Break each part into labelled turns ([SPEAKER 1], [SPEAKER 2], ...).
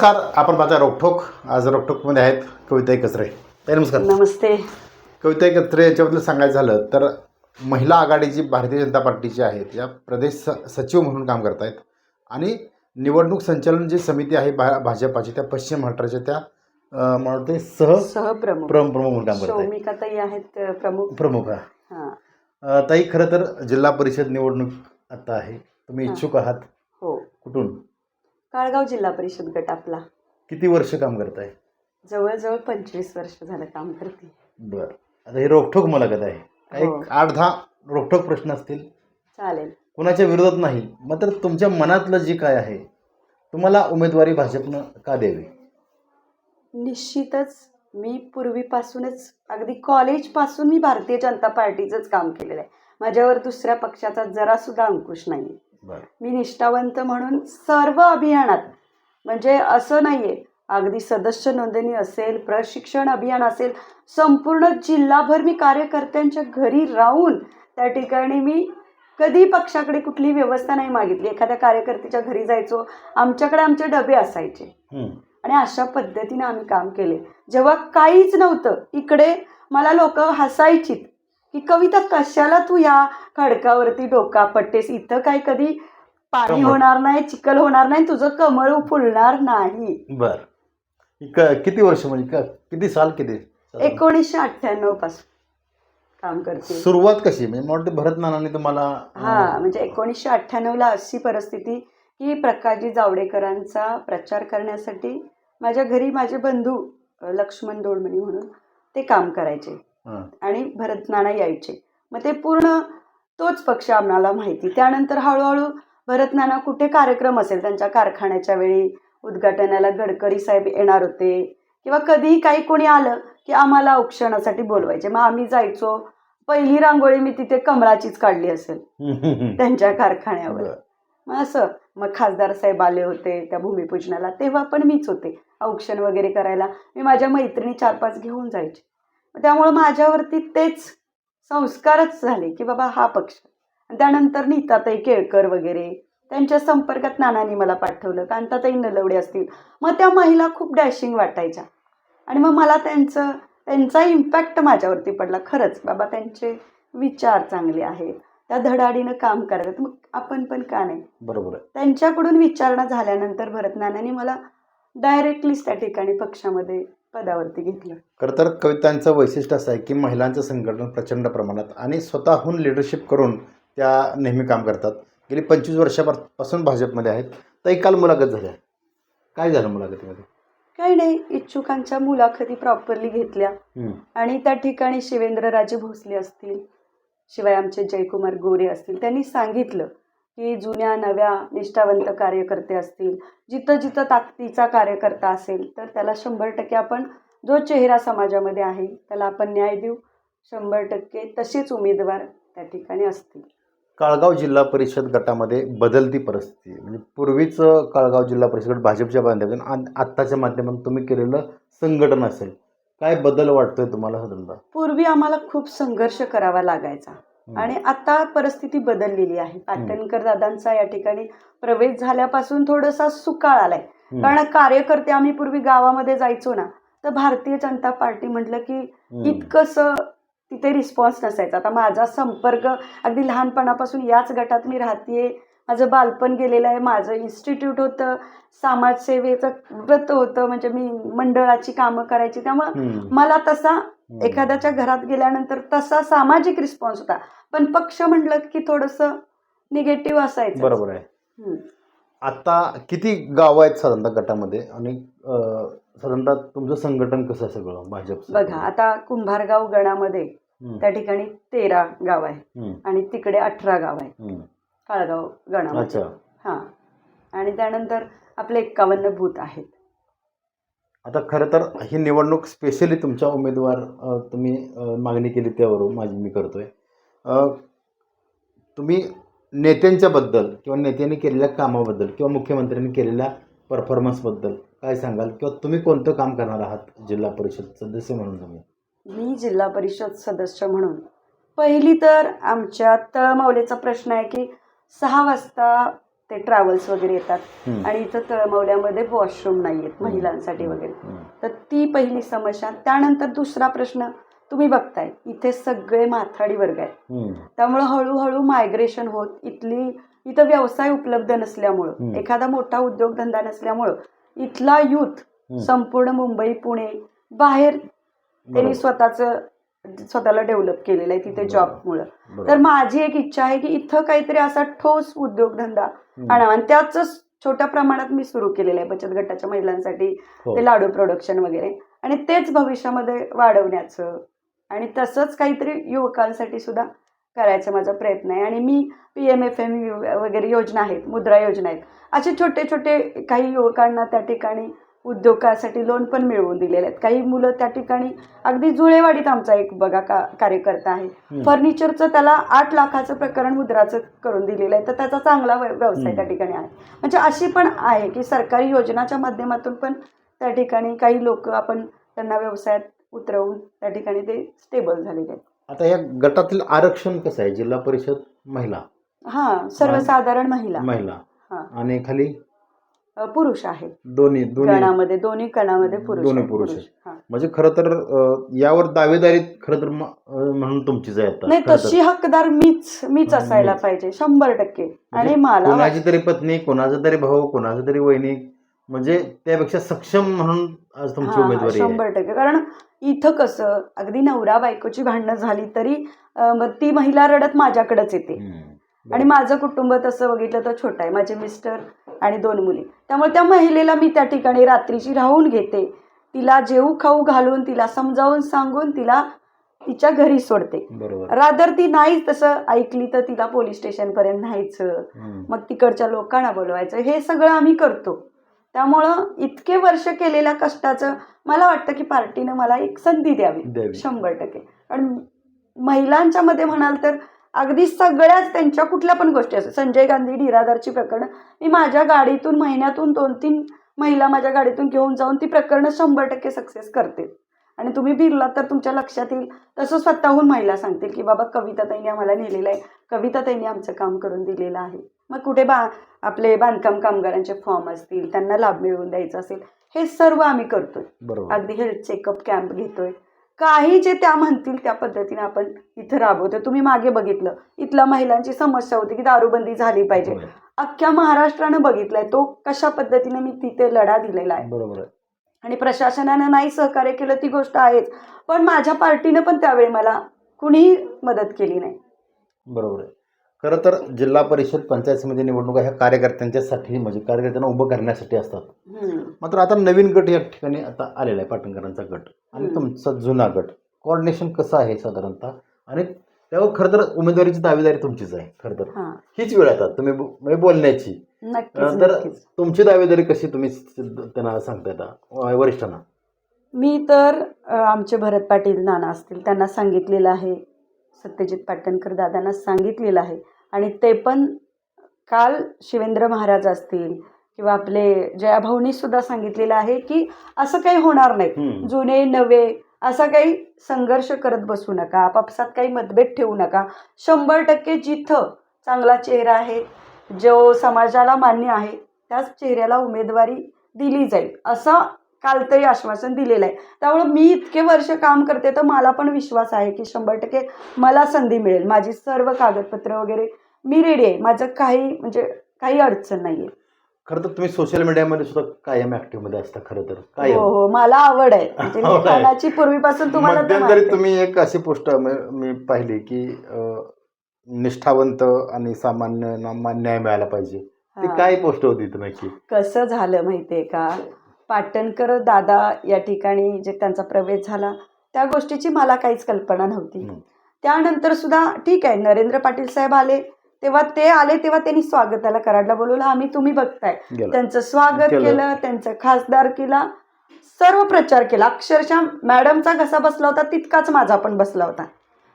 [SPEAKER 1] नमस्कार. आपण पाहता रोकठोक. आज रोकठोकमध्ये आहेत कविताई कचरे. ताई नमस्कार.
[SPEAKER 2] नमस्ते.
[SPEAKER 1] कविताई कचरे याच्याबद्दल सांगायचं झालं तर महिला आघाडी जी भारतीय जनता पार्टीची आहेत या प्रदेश सचिव म्हणून काम करत आहेत आणि निवडणूक संचालन जी समिती आहे भाजपाची त्या पश्चिम महाराष्ट्राच्या त्या मला वाटते
[SPEAKER 2] सहप्रमुख
[SPEAKER 1] प्रमुख म्हणून काम करत आहेत.
[SPEAKER 2] सौमिकाताई आहेत
[SPEAKER 1] प्रमुख. ताई खरं तर जिल्हा परिषद निवडणूक आता आहे, तुम्ही इच्छुक आहात.
[SPEAKER 2] हो.
[SPEAKER 1] कुठून?
[SPEAKER 2] काळगाव जिल्हा परिषद गट आपला.
[SPEAKER 1] किती वर्ष काम करताय?
[SPEAKER 2] जवळजवळ 25 वर्ष झालं काम करते.
[SPEAKER 1] बरं. आता हे रोकठोक मुलाखत आहे. एक 8-10 रोकठोक प्रश्न असतील.
[SPEAKER 2] चालेल.
[SPEAKER 1] कुणाच्या विरोधात नाही, मात्र तुमच्या मनातलं जे काय आहे, तुम्हाला उमेदवारी भाजपनं का द्यावी?
[SPEAKER 2] निश्चितच मी पूर्वीपासूनच अगदी कॉलेजपासून मी भारतीय जनता पार्टीचंच काम केलेलं आहे. माझ्यावर दुसऱ्या पक्षाचा जरासुद्धा अंकुश नाही. मी निष्ठावंत म्हणून सर्व अभियानात, म्हणजे असं नाही आहे, अगदी सदस्य नोंदणी असेल, प्रशिक्षण अभियान असेल, संपूर्ण जिल्हाभर मी कार्यकर्त्यांच्या घरी राहून त्या ठिकाणी मी कधी पक्षाकडे कुठली व्यवस्था नाही मागितली. एखाद्या कार्यकर्त्याच्या घरी जायचो, आमच्याकडे आमचे डबे असायचे आणि अशा पद्धतीने आम्ही काम केले. जेव्हा काहीच नव्हतं इकडे, मला लोक हसायचीत की कविता कशाला तू या खडकावरती डोका पट्टेस, इथं काय कधी पाणी होणार नाही, चिखल होणार नाही, तुझं कमळ फुलणार नाही.
[SPEAKER 1] बर. किती वर्ष म्हणजे किती साल? किती?
[SPEAKER 2] 1998 पासून काम करते.
[SPEAKER 1] सुरुवात कशी? म्हणजे मला वाटतं भरत नानांनी तुम्हाला
[SPEAKER 2] म्हणजे 1998ला अशी परिस्थिती की प्रकाशजी जावडेकरांचा प्रचार करण्यासाठी माझ्या घरी माझे बंधू लक्ष्मण दोडमणी म्हणून ते काम करायचे आणि भरत नाना यायचे. मग ते पूर्ण तोच पक्ष आम्हाला माहिती. त्यानंतर हळूहळू भरत नाना कुठे कार्यक्रम असेल त्यांच्या कारखान्याच्या वेळी उद्घाटनाला गडकरी साहेब येणार होते किंवा कधीही काही कोणी आलं की आम्हाला औक्षणासाठी बोलवायचे. मग आम्ही जायचो. पहिली रांगोळी मी तिथे कमळाचीच काढली असेल त्यांच्या कारखान्यावर. मग खासदार साहेब आले होते त्या भूमिपूजनाला, तेव्हा पण मीच होते. औक्षण वगैरे करायला मी माझ्या मैत्रिणी 4-5 घेऊन जायचे. त्यामुळं माझ्यावरती तेच संस्कारच झाले की बाबा हा पक्ष. त्यानंतर नीताताई केळकर वगैरे त्यांच्या संपर्कात नानांनी मला पाठवलं. कांताताई नलवडे असतील, मग त्या महिला खूप डॅशिंग वाटायच्या आणि मग मला त्यांचा इम्पॅक्ट माझ्यावरती पडला. खरंच बाबा त्यांचे विचार चांगले आहेत, त्या धडाडीनं काम करतात, मग आपण पण का नाही.
[SPEAKER 1] बरोबर.
[SPEAKER 2] त्यांच्याकडून विचारणा झाल्यानंतर भरत नानांनी मला डायरेक्टलीच त्या ठिकाणी पक्षामध्ये पदावरती घेतलं.
[SPEAKER 1] खरं तर कवितांचं वैशिष्ट्य असं आहे की महिलांचं संघटन प्रचंड प्रमाणात आणि स्वतःहून लिडरशिप करून त्या नेहमी काम करतात. गेली 25 वर्षापासून भाजपमध्ये आहेत. तर काल मुलाखत झाल्या, काय झालं मुलाखतीमध्ये?
[SPEAKER 2] काही नाही, इच्छुकांच्या मुलाखती प्रॉपरली घेतल्या आणि त्या ठिकाणी शिवेंद्रराजे भोसले असतील, शिवाय आमचे जयकुमार गोरे असतील, त्यांनी सांगितलं की जुन्या नव्या निष्ठावंत कार्यकर्ते असतील, जिथं जिथं ताकदीचा कार्यकर्ता असेल तर त्याला 100% आपण, जो चेहरा समाजामध्ये आहे त्याला आपण न्याय देऊ. 100% तसेच उमेदवार त्या ठिकाणी असतील.
[SPEAKER 1] काळगाव जिल्हा परिषद गटामध्ये बदलती परिस्थिती, म्हणजे पूर्वीच काळगाव जिल्हा परिषद भाजपच्या माध्यमातून आत्ताच्या माध्यमातून तुम्ही केलेलं संघटन असेल, काय बदल वाटतोय तुम्हाला? साधारणतः
[SPEAKER 2] पूर्वी आम्हाला खूप संघर्ष करावा लागायचा आणि आता परिस्थिती बदललेली आहे. पाटणकर दादांचा या ठिकाणी प्रवेश झाल्यापासून थोडासा सुकाळ आलाय. कारण कार्यकर्ते आम्ही पूर्वी गावामध्ये जायचो ना, तर भारतीय जनता पार्टी म्हटलं की इतकंसं तिथे रिस्पॉन्स नसायचा. आता माझा संपर्क अगदी लहानपणापासून याच गटात मी राहतेय, माझं बालपण गेलेलं आहे, माझं इन्स्टिट्यूट होतं, समाजसेवेचं व्रत होतं, म्हणजे मी मंडळाची कामं करायची. त्यामुळं मला तसा एखाद्याच्या घरात गेल्यानंतर तसा सामाजिक रिस्पॉन्स होता. पण पक्ष म्हटलं की थोडंसं निगेटिव्ह असायचं.
[SPEAKER 1] बरोबर आहे. आता किती गाव आहेत साधारणतः गटामध्ये आणि साधारणतः तुमचं संघटन कसं सगळं भाजप?
[SPEAKER 2] बघा, आता कुंभारगाव गणामध्ये त्या ठिकाणी 13 गाव आहे आणि तिकडे 18 गाव आहे काळगाव गणामध्ये. आणि त्यानंतर आपले 51 बूथ आहेत.
[SPEAKER 1] आता खरं तर ही निवडणूक स्पेशली तुमच्या उमेदवार तुम्ही मागणी केली त्यावरून मी करतोय. तुम्ही नेत्यांच्याबद्दल किंवा नेत्यांनी केलेल्या कामाबद्दल किंवा मुख्यमंत्र्यांनी केलेल्या परफॉर्मन्सबद्दल काय सांगाल, किंवा तुम्ही कोणतं काम करणार आहात जिल्हा परिषद सदस्य म्हणून?
[SPEAKER 2] मी जिल्हा परिषद सदस्य म्हणून पहिली तर आमच्या तळमौलीचा प्रश्न आहे की 6 वाजता ते ट्रॅव्हल्स वगैरे येतात
[SPEAKER 1] हम्म.
[SPEAKER 2] आणि इथं तळमवल्यामध्ये वॉशरूम नाही आहेत महिलांसाठी वगैरे.
[SPEAKER 1] हम्म.
[SPEAKER 2] तर ती पहिली समस्या. त्यानंतर दुसरा प्रश्न तुम्ही बघताय इथे सगळे माथाडी वर्ग आहेत.
[SPEAKER 1] हम्म.
[SPEAKER 2] त्यामुळं हळूहळू मायग्रेशन होत इथं व्यवसाय उपलब्ध नसल्यामुळं,
[SPEAKER 1] हम्म.
[SPEAKER 2] एखादा मोठा उद्योगधंदा नसल्यामुळं इथला यूथ
[SPEAKER 1] हम्म.
[SPEAKER 2] संपूर्ण मुंबई पुणे बाहेर त्यांनी
[SPEAKER 1] बरोबर.
[SPEAKER 2] स्वतःला डेव्हलप केलेलं आहे तिथे
[SPEAKER 1] बरोबर.
[SPEAKER 2] जॉबमुळं.
[SPEAKER 1] बरोबर.
[SPEAKER 2] तर माझी एक इच्छा आहे की इथं काहीतरी असा ठोस उद्योगधंदा
[SPEAKER 1] हम्म.
[SPEAKER 2] आणावा आणि त्याच छोट्या प्रमाणात मी सुरू केलेलं आहे बचत गटाच्या महिलांसाठी
[SPEAKER 1] हो.
[SPEAKER 2] ते लाडू प्रोडक्शन वगैरे आणि तेच भविष्यामध्ये वाढवण्याचं आणि तसंच काहीतरी युवकांसाठी सुद्धा करायचा माझा प्रयत्न आहे. आणि मी PMFM वगैरे योजना आहेत, मुद्रा योजना आहेत, असे छोटे छोटे काही युवकांना त्या ठिकाणी उद्योगासाठी लोन पण मिळवून दिलेले आहेत. काही मुलं त्या ठिकाणी अगदी जुळेवाडीत आमचा एक बघा कार्यकर्ता आहे, फर्निचरचं त्याला 8 लाखाचं प्रकरण मुद्राचं करून दिलेलं आहे, तर त्याचा चांगला व्यवसाय त्या ठिकाणी आहे. म्हणजे अशी पण आहे की सरकारी योजनाच्या माध्यमातून पण त्या ठिकाणी काही लोक आपण त्यांना व्यवसायात उतरवून त्या ठिकाणी ते स्टेबल झालेले आहेत.
[SPEAKER 1] आता या गटातील आरक्षण कसं आहे? जिल्हा परिषद महिला,
[SPEAKER 2] हां, सर्वसाधारण महिला हां,
[SPEAKER 1] आणि खाली
[SPEAKER 2] पुरुष आहेत.
[SPEAKER 1] दोन्ही
[SPEAKER 2] दोन्ही कणामध्ये पुरुष
[SPEAKER 1] दोन्ही
[SPEAKER 2] आहेत,
[SPEAKER 1] पुरुष आहेत.
[SPEAKER 2] हां.
[SPEAKER 1] म्हणजे खरं तर यावर दावेदारी खरं तर म्हणून तुमचीच आहे आता.
[SPEAKER 2] नाही,
[SPEAKER 1] खरं तर.
[SPEAKER 2] तशी हकदार मीच असायला पाहिजे 100%. आणि
[SPEAKER 1] म्हणजे
[SPEAKER 2] मला
[SPEAKER 1] कोणाची तरी पत्नी, कोणाचा तरी भाऊ, कोणाचा तरी वहिनी, म्हणजे त्यापेक्षा सक्षम म्हणून आज तुमची उमेदवारी आहे.
[SPEAKER 2] 100%. कारण इथं कसं अगदी नवरा बायकोची भांडणं झाली तरी मग ती महिला रडत माझ्याकडेच येते. आणि माझं कुटुंब तसं बघितलं तर छोटं आहे, माझे मिस्टर आणि 2 मुली. त्यामुळे त्या महिलेला मी त्या ठिकाणी रात्रीची राहून घेते, तिला जेवू खाऊ घालून, तिला समजावून सांगून तिला तिच्या घरी सोडते.
[SPEAKER 1] बरोबर.
[SPEAKER 2] रादर ती नाही तसं ऐकली तर तिला पोलीस स्टेशनपर्यंत न्यायचं, मग तिकडच्या लोकांना बोलवायचं, हे सगळं आम्ही करतो. त्यामुळं इतके वर्ष केलेल्या कष्टाचं मला वाटतं की पार्टीनं मला एक संधी द्यावी 100%. कारण महिलांच्या मध्ये म्हणाल तर अगदी सगळ्याच त्यांच्या कुठल्या पण गोष्टी असतात. संजय गांधी निराधारची प्रकरणं मी माझ्या गाडीतून महिन्यातून 2-3 महिला माझ्या गाडीतून घेऊन जाऊन ती प्रकरणं 100% सक्सेस करते. आणि तुम्ही फिरलात तर तुमच्या लक्षात येईल तसं स्वतःहून महिला सांगतील की बाबा कविताताईंनी आम्हाला नेलेलं आहे, कविताताईंनी आमचं काम करून दिलेलं आहे. मग कुठे आपले बांधकाम कामगारांचे फॉर्म असतील, त्यांना लाभ मिळवून द्यायचा असेल, हे सर्व आम्ही करतोय. अगदी हेल्थ चेकअप कॅम्प घेतोय. काही जे त्या म्हणतील त्या पद्धतीने आपण इथं राबवतोय. तुम्ही मागे बघितलं इथल्या महिलांची समस्या होती की दारूबंदी झाली पाहिजे. अख्ख्या महाराष्ट्रानं बघितलंय तो कशा पद्धतीने मी तिथे लढा दिलेला आहे.
[SPEAKER 1] बरोबर.
[SPEAKER 2] आणि प्रशासनानं नाही सहकार्य केलं ती गोष्ट आहेच, पण माझ्या पार्टीनं पण त्यावेळी मला कुणीही मदत केली नाही.
[SPEAKER 1] बरोबर आहे. खरं तर जिल्हा परिषद पंचायत समिती निवडणुका ह्या कार्यकर्त्यांच्यासाठी, म्हणजे कार्यकर्त्यांना उभं करण्यासाठी असतात. मात्र आता नवीन गट या ठिकाणी आता आलेला आहे, पाटणकरांचा गट आणि तुमचा जुना गट. कोऑर्डिनेशन कसं आहे साधारणतः? आणि त्यावर खरं तर उमेदवारीची दावेदारी तुमचीच आहे. खरं तर हीच वेळ आता तुम्ही बोलण्याची. तर तुमची दावेदारी कशी तुम्ही त्यांना सांगताय वरिष्ठांना?
[SPEAKER 2] मी तर आमचे भरत पाटील नाना असतील त्यांना सांगितलेलं आहे, सत्यजित पाटणकर दादांना सांगितलेलं आहे. आणि ते पण काल शिवेंद्र महाराज असतील किंवा आपले जयाभाऊनी सुद्धा सांगितलेलं आहे की असं काही होणार नाही, जुने नवे असा काही संघर्ष करत बसू नका, आपापसात काही मतभेद ठेवू नका. 100% जिथं चांगला चेहरा आहे, जो समाजाला मान्य आहे, त्याच चेहऱ्याला उमेदवारी दिली जाईल असं काल तरी आश्वासन दिलेलं आहे. त्यामुळे मी इतके वर्ष काम करते तर मला पण विश्वास आहे की 100% मला संधी मिळेल. माझी सर्व कागदपत्र वगैरे मी रेडी आहे, माझं काही अडचण नाही आहे.
[SPEAKER 1] खरं तर तुम्ही सोशल मीडियामध्ये सुद्धा कायम ऍक्टिव्ह मध्ये असता. खरं तर
[SPEAKER 2] हो, मला आवड आहे. म्हणजे पूर्वीपासून तुम्हाला
[SPEAKER 1] मध्यंतरी तुम्ही एक अशी पोस्ट मी पाहिली की निष्ठावंत आणि सामान्य न्याय मिळाला पाहिजे. ती काय पोस्ट होती नक्की?
[SPEAKER 2] कसं झालं माहितीये का, पाटणकर दादा या ठिकाणी जे त्यांचा प्रवेश झाला त्या गोष्टीची मला काहीच कल्पना नव्हती. त्यानंतर सुद्धा ठीक आहे, नरेंद्र पाटील साहेब आले तेव्हा त्यांनी स्वागताला कराडला बोलवलं. तुम्ही बघताय त्यांचं स्वागत केलं, त्यांचं खासदारकीला सर्व प्रचार केला. अक्षरशः मॅडमचा कसा बसला होता तितकाच माझा पण बसला होता.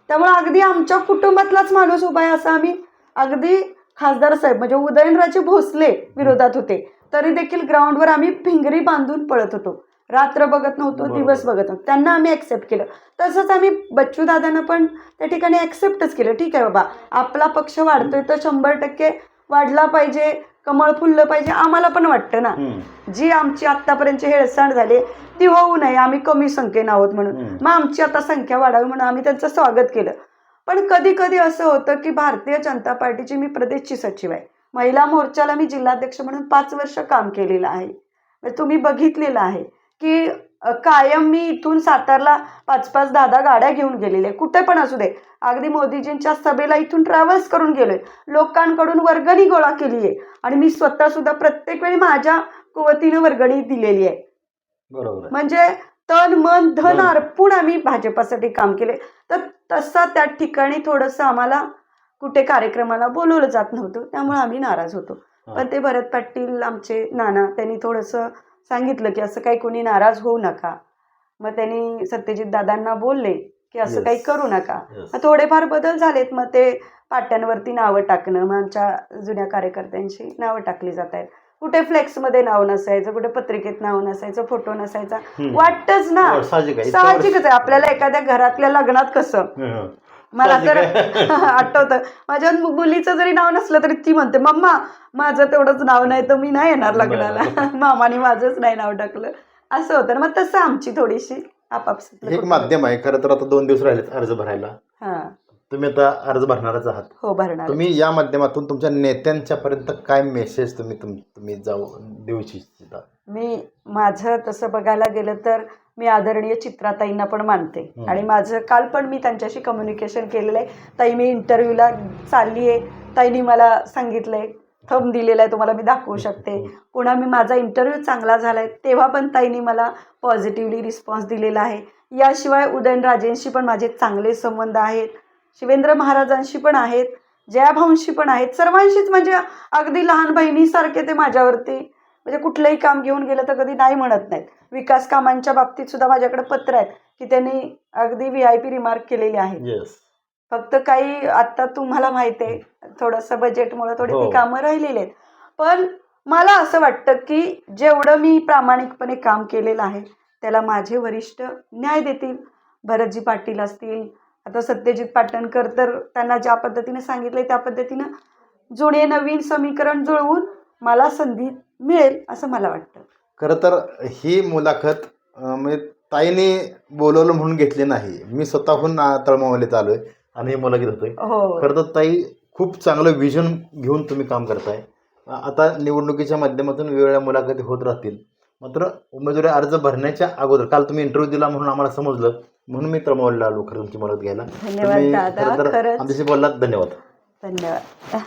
[SPEAKER 2] त्यामुळे अगदी आमच्या कुटुंबातलाच माणूस उभा आहे असं आम्ही अगदी खासदार साहेब म्हणजे उदयनराजे भोसले विरोधात होते तरी देखील ग्राउंडवर आम्ही भिंगरी बांधून पळत होतो. रात्र बघत नव्हतो, दिवस बघत नव्हतो. त्यांना आम्ही ॲक्सेप्ट केलं. तसंच आम्ही बच्चू दादांना पण त्या ठिकाणी ॲक्सेप्टच केलं. ठीक आहे बाबा, आपला पक्ष वाढतोय तर 100% वाढला पाहिजे. कमळ फुललं पाहिजे आम्हाला पण वाटतं ना. जी आमची आत्तापर्यंतची हेळसांड झाली ती होऊ नये, आम्ही कमी संख्येनं आहोत म्हणून मग आमची आता संख्या वाढावी म्हणून आम्ही त्यांचं स्वागत केलं. पण कधी कधी असं होतं की भारतीय जनता पार्टीची मी प्रदेशची सचिव आहे, महिला मोर्चाला मी जिल्हाध्यक्ष म्हणून 5 वर्ष काम केलेलं आहे. तुम्ही बघितलेलं आहे की कायम मी इथून सातारला 5-5, 10-10 गाड्या घेऊन गेलेले, कुठे पण असू दे. अगदी मोदीजींच्या सभेला इथून ट्रॅव्हल्स करून गेलोय, लोकांकडून वर्गणी गोळा केली आहे आणि मी स्वतः सुद्धा प्रत्येक वेळी माझ्या कुवतीनं वर्गणी दिलेली आहे.
[SPEAKER 1] बरोबर.
[SPEAKER 2] म्हणजे तन मन धन अर्पून आम्ही भाजपासाठी काम केले. तर तसा त्या ठिकाणी थोडंसं आम्हाला कुठे कार्यक्रमाला बोलवलं जात नव्हतं, त्यामुळे आम्ही नाराज होतो. पण ते भरत पाटील आमचे नाना त्यांनी थोडंसं सांगितलं की असं काही कोणी नाराज होऊ नका. मग त्यांनी सत्यजित दादांना बोलले की असं काही करू नका. मग थोडेफार बदल झालेत. मग ते पाट्यांवरती नावं टाकणं, मग आमच्या जुन्या कार्यकर्त्यांची नावं टाकली जात आहेत. कुठे फ्लेक्समध्ये नाव नसायचं, कुठे पत्रिकेत नाव नसायचं, फोटो नसायचा. वाटतच ना, साहजिकच आहे. आपल्याला एखाद्या घरातल्या लग्नात कसं, मला तर आठवतं माझ्या मुलीचं जरी नाव नसलं तरी ती म्हणते मम्मा माझं तेवढंच नाव नाही तर मी नाही येणार लग्नाला. मामाने माझंच नाही नाव टाकलं, असं होतं ना. मग तसं आमची थोडीशी आपापसात
[SPEAKER 1] एक माध्यम आहे खरं तर. आता 2 दिवस राहिलेत अर्ज भरायला. तुम्ही आता अर्ज भरणारच आहात.
[SPEAKER 2] हो, भरणार.
[SPEAKER 1] तुम्ही या माध्यमातून तुमच्या नेत्यांच्या पर्यंत काय मेसेज तुम्ही देऊ इच्छिता?
[SPEAKER 2] मी माझं तसं बघायला गेलं तर मी आदरणीय चित्राताईंना पण मानते आणि माझं काल पण मी त्यांच्याशी कम्युनिकेशन केलेलं आहे. ताई मी इंटरव्ह्यूला चालली आहे, ताईंनी मला सांगितलंय, थंब दिलेला आहे, तुम्हाला मी दाखवू शकते. पुन्हा मी माझा इंटरव्ह्यू चांगला झाला आहे तेव्हा पण ताईंनी मला पॉझिटिव्हली रिस्पॉन्स दिलेला आहे. याशिवाय उदयनराजेंशी पण माझे चांगले संबंध आहेत, शिवेंद्र महाराजांशी पण आहेत, जयाभाऊंशी पण आहेत, सर्वांशीच. म्हणजे अगदी लहान बहिणीसारखे ते माझ्यावरती, म्हणजे कुठलंही काम घेऊन गेलं तर कधी नाही म्हणत नाहीत. विकास कामांच्या बाबतीत सुद्धा माझ्याकडे पत्र आहेत की त्यांनी अगदी VIP रिमार्क केलेली आहे. फक्त काही आत्ता तुम्हाला माहिती आहे थोडंसं बजेटमुळे थोडी ती कामं राहिलेली आहेत. पण मला असं वाटतं की जेवढं मी प्रामाणिकपणे काम केलेलं आहे त्याला माझे वरिष्ठ न्याय देतील. भरतजी पाटील असतील, आता सत्यजित पाटणकर, तर त्यांना ज्या पद्धतीने सांगितलंय त्या पद्धतीनं जुने नवीन समीकरण जुळवून मला संधी मिळेल असं मला वाटतं.
[SPEAKER 1] खरं तर ही मुलाखत म्हणजे ताईने बोलवलं म्हणून घेतली नाही, मी स्वतःहून तळमळीत आलोय आणि हे मुलाखत होतोय. खरं तर ताई खूप चांगलं विजन घेऊन तुम्ही काम करताय. आता निवडणुकीच्या माध्यमातून वेगवेगळ्या मुलाखती होत राहतील. मात्र उमेदवारी अर्ज भरण्याच्या अगोदर काल तुम्ही इंटरव्ह्यू दिला म्हणून आम्हाला समजलं, म्हणून मी तळमळीला आलो खरं तुमची मुलाखत घ्यायला.
[SPEAKER 2] धन्यवाद दादा, खरंच
[SPEAKER 1] आमच्याशी बोललात. धन्यवाद.
[SPEAKER 2] धन्यवाद.